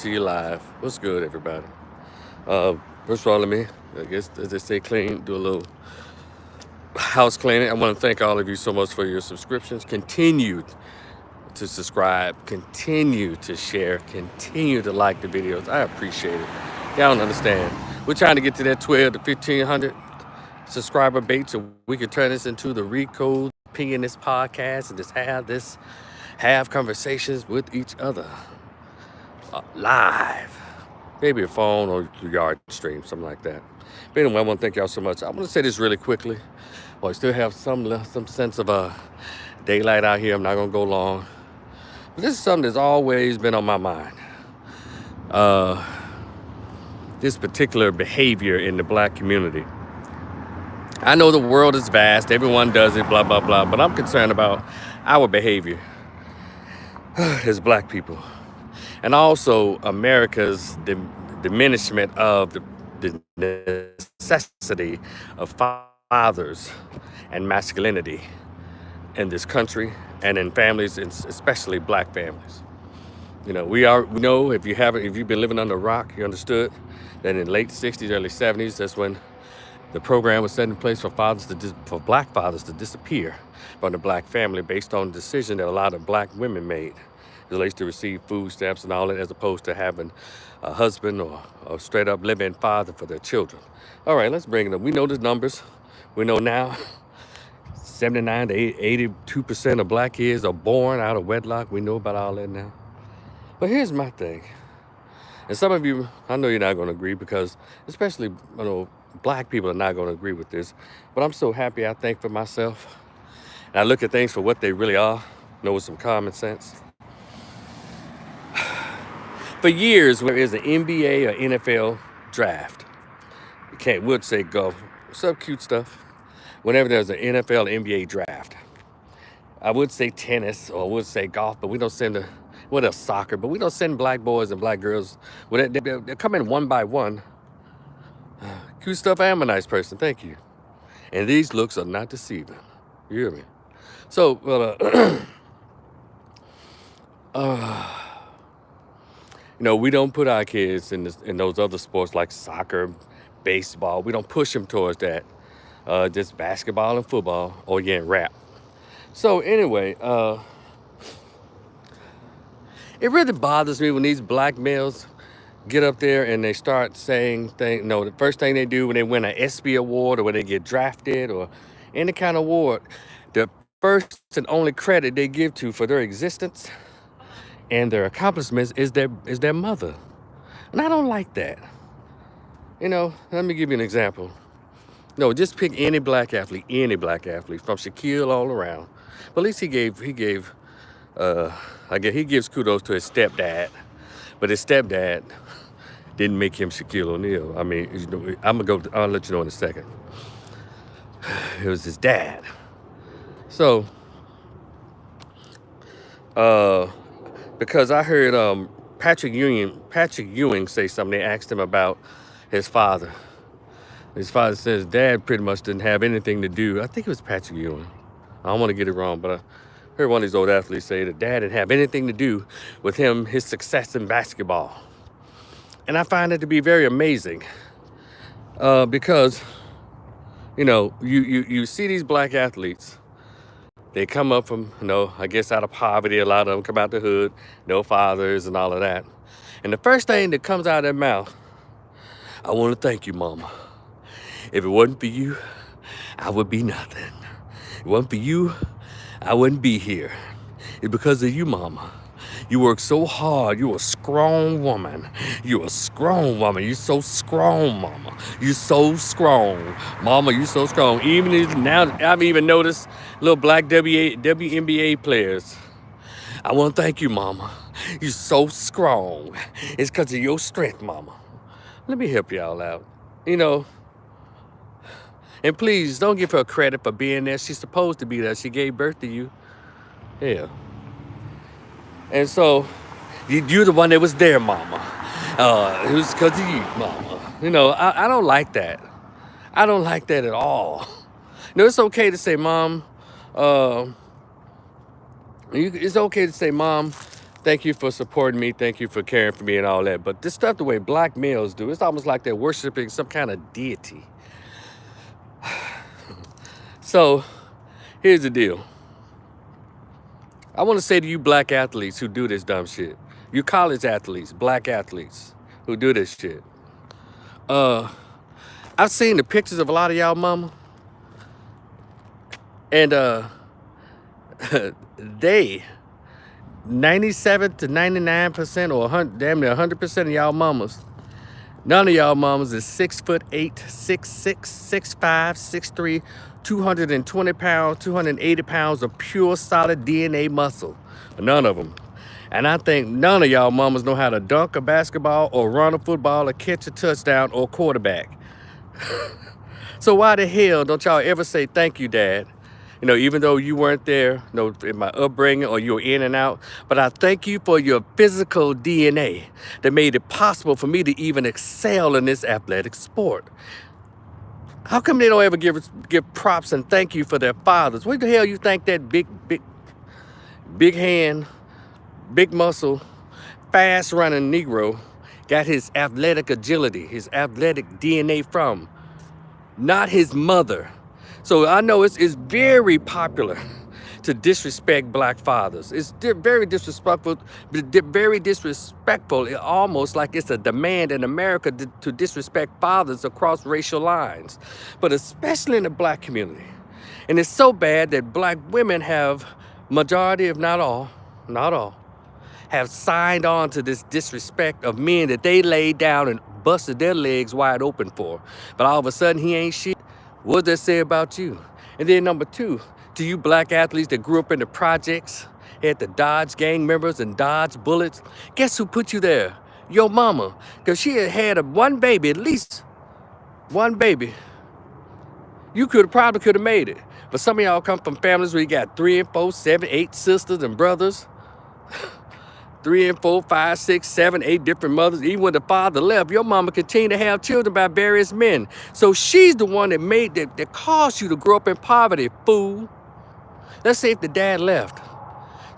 to you live. What's good, everybody? Uh, First of all, let me, I guess, as they say, do a little house cleaning. I want to thank all of you so much for your subscriptions. Continue to subscribe, continue to share, continue to like the videos. I appreciate it. Y'all don't understand. We're trying to get to that 12 to 1,500 subscriber base so we can turn this into the Recode, ping in this podcast, and just have conversations with each other live. Maybe a phone or yard stream, something like that. But anyway, I want to thank y'all so much. I want to say this really quickly. Well, I still have some sense of daylight out here. I'm not going to go long. But this is something that's always been on my mind. This particular behavior in the black community. I know the world is vast. Everyone does it, blah, blah, blah. But I'm concerned about our behavior as black people. And also America's diminishment of the necessity of fathers and masculinity in this country and in families, and especially black families. You know, we know if you've been living under a rock, you understood that in the late 60s, early 70s, that's when the program was set in place for black fathers to disappear from the black family based on a decision that a lot of black women made. As relates to receive food stamps and all that, as opposed to having a husband or a straight up living father for their children. All right, let's bring it up. We know the numbers. We know now 79 to 82% of black kids are born out of wedlock. We know about all that now. But here's my thing. And some of you, I know you're not going to agree, because especially, black people are not going to agree with this. But I'm so happy, I think, for myself. And I look at things for what they really are, with some common sense. For years, when there is an NBA or NFL draft, we'll say golf, some cute stuff. Whenever there's an NFL or NBA draft, I would say tennis or I would say golf, but we don't send soccer, but we don't send black boys and black girls. Well, they come in one by one. Cute stuff. I am a nice person. Thank you. And these looks are not deceiving. You hear me? So, we don't put our kids in those other sports like soccer, baseball. We don't push them towards that. Just basketball and football, or rap. So anyway, it really bothers me when these black males get up there and they start saying things. The first thing they do when they win an ESPY award or when they get drafted or any kind of award, the first and only credit they give to for their existence and their accomplishments is their mother. And I don't like that. Let me give you an example. Just pick any black athlete, from Shaquille all around. But at least he gives kudos to his stepdad. But his stepdad didn't make him Shaquille O'Neal. I mean, I'll let you know in a second. It was his dad. So, because I heard Patrick Ewing say something. They asked him about his father. His father says dad pretty much didn't have anything to do. I think it was Patrick Ewing. I don't want to get it wrong, but I heard one of these old athletes say that dad didn't have anything to do with his success in basketball. And I find it to be very amazing because, you see these black athletes. They come up from, I guess out of poverty. A lot of them come out the hood, no fathers and all of that. And the first thing that comes out of their mouth, I want to thank you, Mama. If it wasn't for you, I would be nothing. If it wasn't for you, I wouldn't be here. It's because of you, Mama. You work so hard. You're a strong woman. You're a strong woman. You're so strong, Mama. You're so strong. Mama, you're so strong. Now, I've even noticed little black WNBA players. I want to thank you, Mama. You're so strong. It's because of your strength, Mama. Let me help y'all out. And please, don't give her credit for being there. She's supposed to be there. She gave birth to you. Yeah. And so, you're the one that was there, Mama. It was because of you, Mama. I don't like that. I don't like that at all. It's okay to say, Mom, it's okay to say, Mom, Thank you for supporting me. Thank you for caring for me and all that. But this stuff, the way black males do, it's almost like they're worshiping some kind of deity. So here's the deal. I want to say to you black athletes who do this dumb shit, you college athletes, black athletes who do this shit. I've seen the pictures of a lot of y'all mama, and they 97 to 99% or 100, damn near 100% of y'all mamas, none of y'all mamas is 6'8", 6'6", 6'5", 6'3", 220 pounds, 280 pounds of pure solid DNA muscle. None of them. And I think none of y'all mamas know how to dunk a basketball or run a football or catch a touchdown or quarterback. So why the hell don't y'all ever say thank you, Dad? You know, even though you weren't there, you know, in my upbringing or you were in and out, but I thank you for your physical DNA that made it possible for me to even excel in this athletic sport. How come they don't ever give props and thank you for their fathers? What the hell you think that big hand, big muscle, fast running Negro got his athletic agility, his athletic DNA from? Not his mother. So I know it's very popular to disrespect black fathers. It's very disrespectful, very disrespectful. It almost like it's a demand in America to disrespect fathers across racial lines, but especially in the black community. And it's so bad that black women have, majority, if not all, have signed on to this disrespect of men that they laid down and busted their legs wide open for. But all of a sudden he ain't shit. What does that say about you? And then number two, to you black athletes that grew up in the projects, had to dodge gang members and dodge bullets, guess who put you there? Your mama. Because she had one baby, at least one baby. You probably could have made it. But some of y'all come from families where you got 3 and 4, 7, 8 sisters and brothers. 3 and 4, 5, 6, 7, 8 different mothers. Even when the father left, your mama continued to have children by various men. So she's the one that caused you to grow up in poverty, fool. Let's say if the dad left,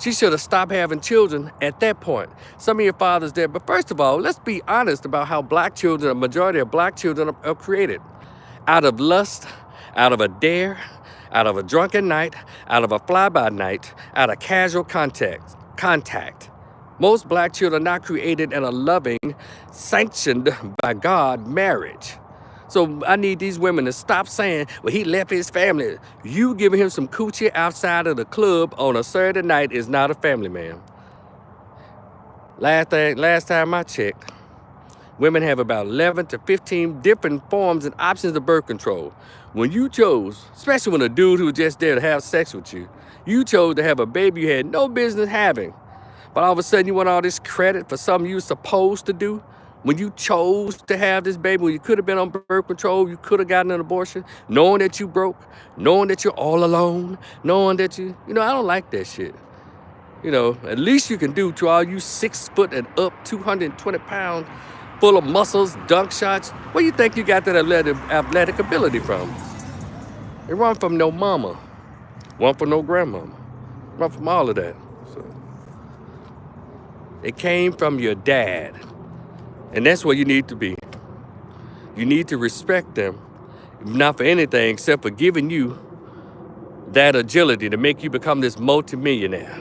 she should have stopped having children at that point. Some of your fathers there. But first of all, let's be honest about how black children, a majority of black children are created. Out of lust, out of a dare, out of a drunken night, out of a fly-by-night, out of casual contact. Most black children are not created in a loving, sanctioned by God marriage. So I need these women to stop saying, well, he left his family. You giving him some coochie outside of the club on a Saturday night is not a family, man. Last time I checked, women have about 11 to 15 different forms and options of birth control. When you chose, especially when a dude who was just there to have sex with you, you chose to have a baby you had no business having. But all of a sudden you want all this credit for something you were supposed to do when you chose to have this baby, when you could have been on birth control, you could have gotten an abortion, knowing that you broke, knowing that you're all alone, knowing that I don't like that shit. At least you can do to all you 6 foot and up, 220 pounds, full of muscles, dunk shots. Where you think you got that athletic ability from? It run from no mama, one from no grandmama, run from all of that. It came from your dad. And that's where you need to be. You need to respect them, not for anything except for giving you that agility to make you become this multimillionaire.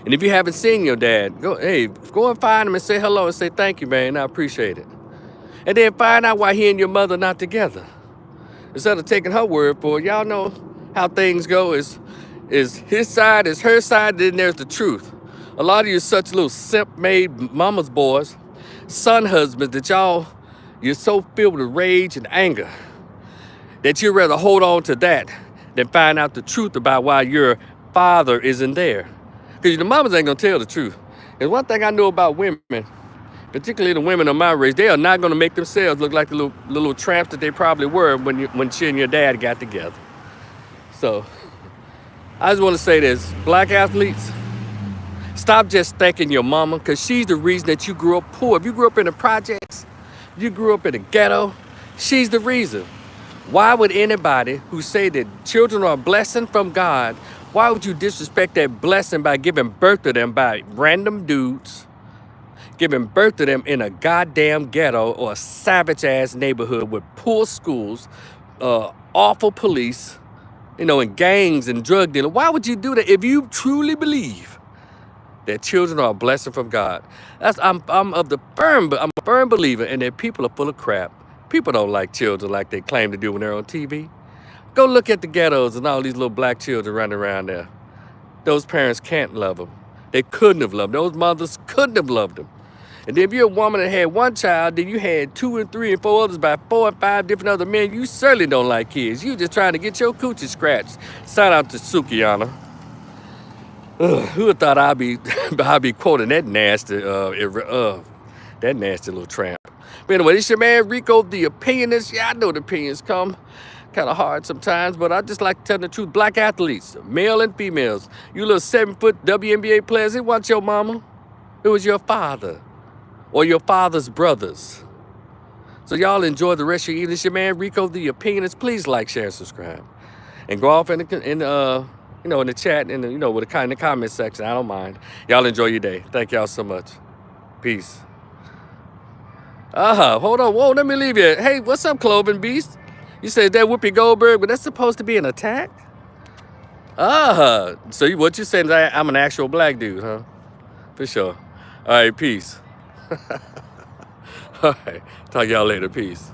And if you haven't seen your dad, go and find him and say hello and say thank you, man. I appreciate it. And then find out why he and your mother not together. Instead of taking her word for it, y'all know how things go. Is his side, is her side, then there's the truth. A lot of you such little simp-made mama's boys, son husbands, that you're so filled with rage and anger that you'd rather hold on to that than find out the truth about why your father isn't there. Because the mamas ain't gonna tell the truth. And one thing I know about women, particularly the women of my race, they are not gonna make themselves look like the little tramps that they probably were when she and your dad got together. So, I just wanna say this, black athletes, stop just thanking your mama, because she's the reason that you grew up poor. If you grew up in the projects, you grew up in the ghetto, she's the reason. Why would anybody who say that children are a blessing from God, Why would you disrespect that blessing by giving birth to them by random dudes, giving birth to them in a goddamn ghetto or a savage-ass neighborhood with poor schools, awful police, and gangs and drug dealers? Why would you do that if you truly believe that children are a blessing from God? I'm a firm believer, and that people are full of crap. People don't like children like they claim to do when they're on TV. Go look at the ghettos and all these little black children running around there. Those parents can't love them. They couldn't have loved them. Those mothers couldn't have loved them. And then if you're a woman that had one child, then you had 2 and 3 and 4 others by 4 and 5 different other men, you certainly don't like kids. You just trying to get your coochie scratched. Shout out to Sukiana. Who would thought I'd be quoting that nasty little tramp. But anyway, this your man Rico, the opinionist. Yeah, I know the opinions come kind of hard sometimes, but I just like to tell the truth. Black athletes, male and females, you little 7-foot WNBA players, it wasn't your mama. It was your father or your father's brothers. So y'all enjoy the rest of your evening. It's your man Rico, the opinionist. Please like, share, and subscribe, and go off in the chat and in the comment section. I don't mind. Y'all enjoy your day. Thank y'all so much. Peace. Hold on. Whoa, let me leave you. Hey, what's up, Cloven Beast? You said that Whoopi Goldberg, but that's supposed to be an attack? So what you saying is I'm an actual black dude, huh? For sure. All right, peace. All right, talk y'all later. Peace.